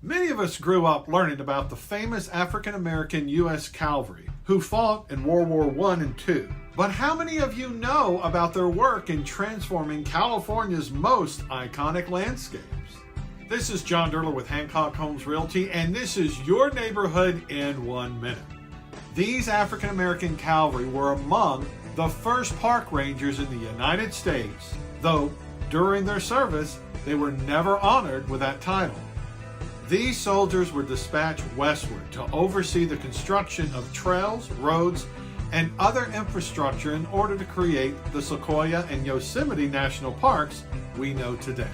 Many of us grew up learning about the famous African-American U.S. Cavalry who fought in World War I and II. But how many of you know about their work in transforming California's most iconic landscapes? This is John Duerler with Hancock Homes Realty, and this is your neighborhood in 1 minute. These African-American cavalry were among the first park rangers in the United States, though during their service, they were never honored with that title. These soldiers were dispatched westward to oversee the construction of trails, roads, and other infrastructure in order to create the Sequoia and Yosemite national parks we know today.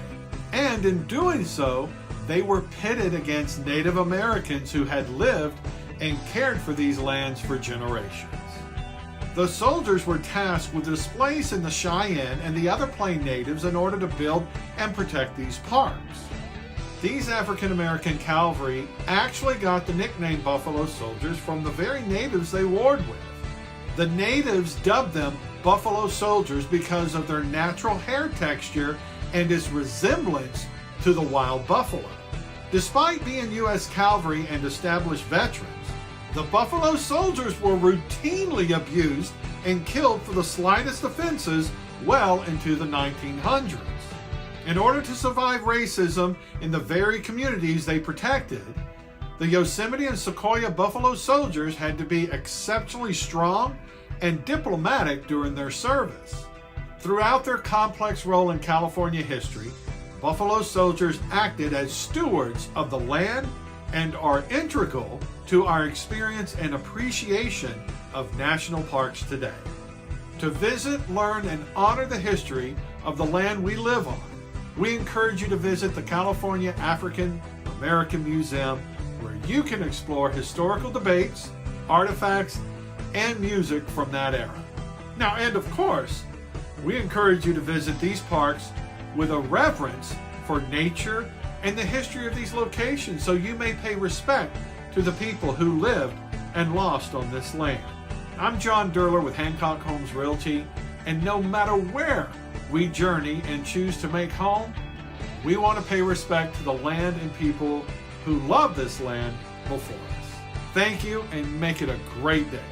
And in doing so, they were pitted against Native Americans who had lived and cared for these lands for generations. The soldiers were tasked with displacing the Cheyenne and the other Plain natives in order to build and protect these parks. These African-American cavalry actually got the nickname Buffalo Soldiers from the very natives they warred with. The natives dubbed them Buffalo Soldiers because of their natural hair texture and its resemblance to the wild buffalo. Despite being U.S. cavalry and established veterans, the Buffalo Soldiers were routinely abused and killed for the slightest offenses well into the 1900s. In order to survive racism in the very communities they protected, the Yosemite and Sequoia Buffalo Soldiers had to be exceptionally strong and diplomatic during their service. Throughout their complex role in California history, Buffalo Soldiers acted as stewards of the land and are integral to our experience and appreciation of national parks today. To visit, learn, and honor the history of the land we live on, we encourage you to visit the California African American Museum, where you can explore historical debates, artifacts, and music from that era. Now, and of course, we encourage you to visit these parks with a reverence for nature and the history of these locations, so you may pay respect to the people who lived and lost on this land. I'm John Duerler with Hancock Homes Realty, and no matter where we journey and choose to make home, we want to pay respect to the land and people who love this land before us. Thank you, and make it a great day.